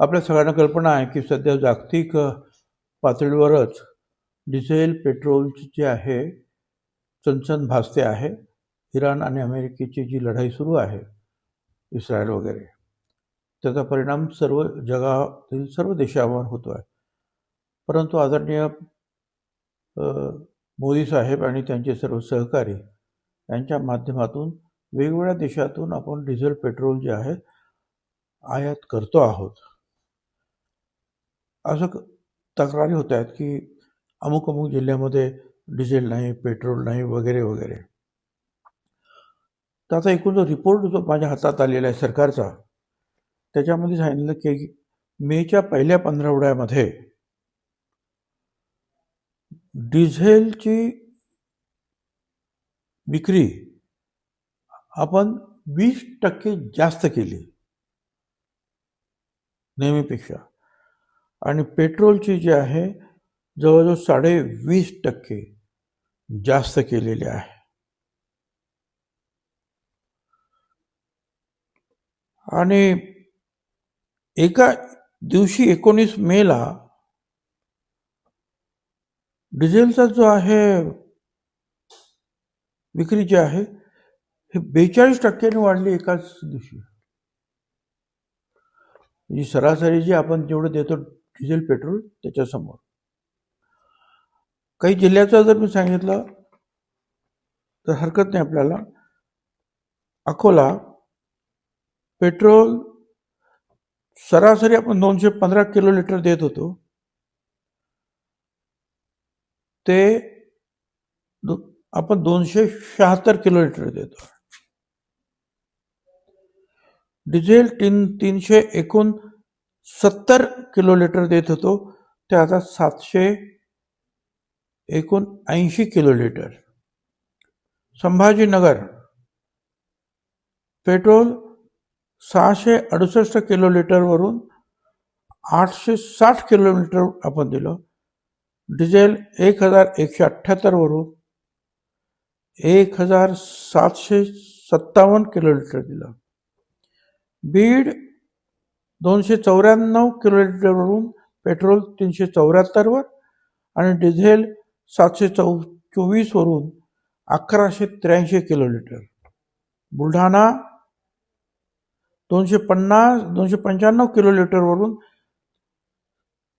आपल्या सगळ्यांना कल्पना आहे की सध्या जागतिक पातळीवरच डिझेल पेट्रोलची जे आहे चणचण भासते आहे. इराण आणि अमेरिकेची जी लढाई सुरू आहे, इस्रायल वगैरे, त्याचा परिणाम सर्व जगातील सर्व देशांवर होतो आहे. परंतु आदरणीय मोदी साहेब आणि त्यांचे सर्व सहकारी यांच्या माध्यमातून वेगवेगळ्या देशातून आपण डिझेल पेट्रोल जे आहे आयात करतो आहोत. असं तक्रारी होत आहेत की अमुक अमुक जिल्ह्यामध्ये डिझेल नाही, पेट्रोल नाही वगैरे वगैरे. तर आता एकूण जो रिपोर्ट जो माझ्या हातात आलेला आहे सरकारचा, त्याच्यामध्ये सांगितलं की मेच्या पहिल्या पंधरवड्यामध्ये डिझेलची विक्री आपण 20% जास्त केली नेहमीपेक्षा, आणि पेट्रोलची जी आहे जवळजवळ 20.5% जास्त केलेली आहे. आणि एका दिवशी 19 मेला डिझेलचा जो आहे विक्री जी आहे हे 42% वाढली एकाच दिवशी. ही सरासरी जी आपण जेवढं देतो डिझेल पेट्रोल त्याच्यासमोर. काही जिल्ह्याचं जर मी सांगितलं तर हरकत नाही आपल्याला. अकोला पेट्रोल सरासरी आपण 215 किलो लिटर देत होतो, ते आपण 276 किलो लिटर देतो. डिझेल 369 किलो लिटर देत होतो, ते आता 779 kilolitre. Sambhajinagar petrol 668 kilo लिटरवरून 860 किलोमीटर आपण दिलं. डिझेल 1178 वरून 1757 किलो लिटर दिलं. बीड 294 किलो लिटरवरून पेट्रोल 374 वर आणि डिझेल 724 वरून 1183 किलो लिटर. बुलढाणा 295 किलो लिटरवरून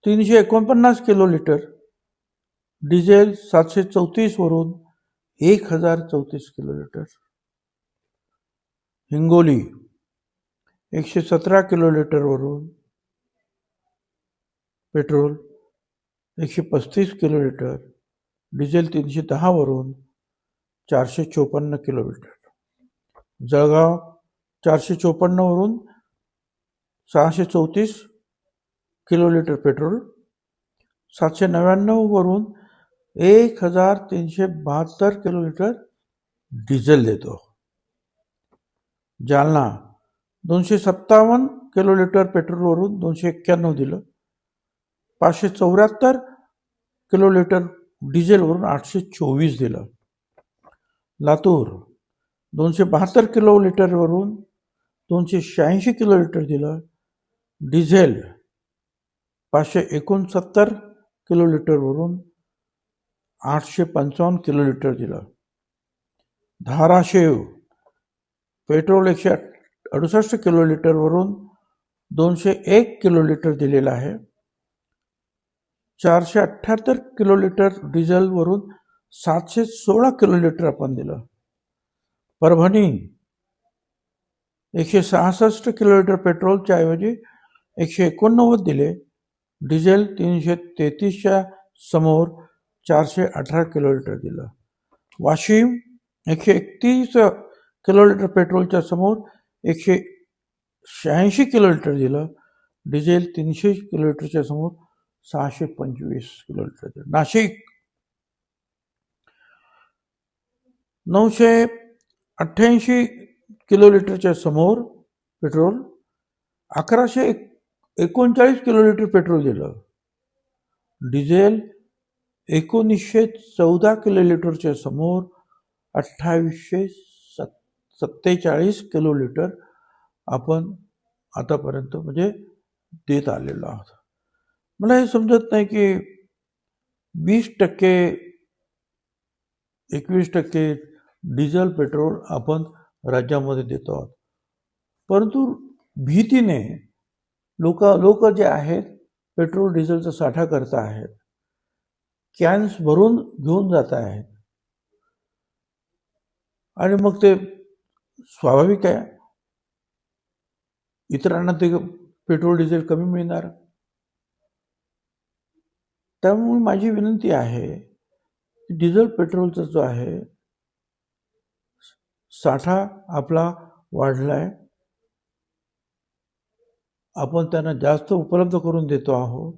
349 किलो लिटर. डिझेल 734 वरून 1034 किलो लिटर. हिंगोली 117 किलो लिटरवरून पेट्रोल 135 किलो लिटर. डिझेल 310 वरून 454 किलो लिटर. जळगाव 454 वरून 634 किलो लिटर पेट्रोल. 799 वरून 1372 किलो लिटर डिझेल देतो. जालना 257 किलो लिटर पेट्रोलवरून 291 दिलं. 574 किलो लिटर डिझेलवरून 824 दिलं. लातूर 272 किलो लिटरवरून 286 किलो लिटर दिलं. डिझेल 569 किलो लिटरवरून 855 किलो लिटर दिलं. धाराशिव पेट्रोल 168 किलो लिटरवरून 201 किलो लिटर दिलेलं आहे. 478 किलो लिटर डिझेलवरून 716 किलो लिटर आपण दिलं. परभणी 166 किलो लिटर पेट्रोलच्या ऐवजी 189 दिले. डिझेल 333च्या समोर 418 किलो लिटर दिलं. वाशिम 131 किलो लिटर पेट्रोलच्या समोर 186 किलो लिटर दिलं. डिझेल 300 किलो लिटरच्या समोर 625 किलो लिटर दिलं. नाशिक 988 किलो लिटरच्या समोर पेट्रोल 1139 किलो लिटर पेट्रोल दिलं. डिझेल 1914 किलो लिटरच्या समोर 2847 किलो लिटर आपण आतापर्यंत म्हणजे देत आलेलो आहोत. मला हे समजत नाही की 20%, 21% डिझेल पेट्रोल आपण राज्यामध्ये देतो आहोत. परंतु भीतीने लोक जे आहेत पेट्रोल डिझेलचा साठा करत आहेत, कॅन्स भरून घेऊन जात आहेत. आणि मग ते स्वाभाविक आहे, इतरांना ते पेट्रोल डिझेल कमी मिळणार. त्यामुळे माझी विनंती आहे की डिझेल पेट्रोलचा जो आहे साठा आपला वाढलाय, आपण त्यांना जास्त उपलब्ध करून देतो आहोत.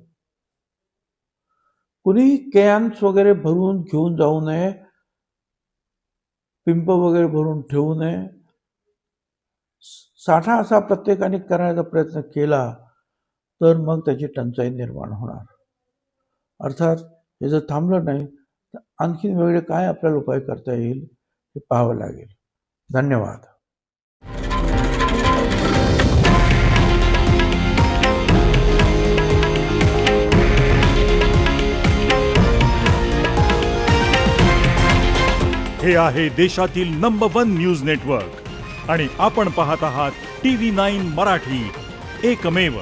कुणीही कॅन्स वगैरे भरून घेऊन जाऊ नये, पिंप वगैरे भरून ठेवू नये. साठा असा प्रत्येकाने करायचा प्रयत्न केला तर मग त्याची टंचाई निर्माण होणार. अर्थात हे जर थांबलं नाही तर आणखी वेगळे काय आपल्याला उपाय करता येईल हे पाहावं लागेल. धन्यवाद. हे आहे देशातील नंबर 1 न्यूज नेटवर्क आणि आपण पाहत आहात TV9 मराठी, एकमेव.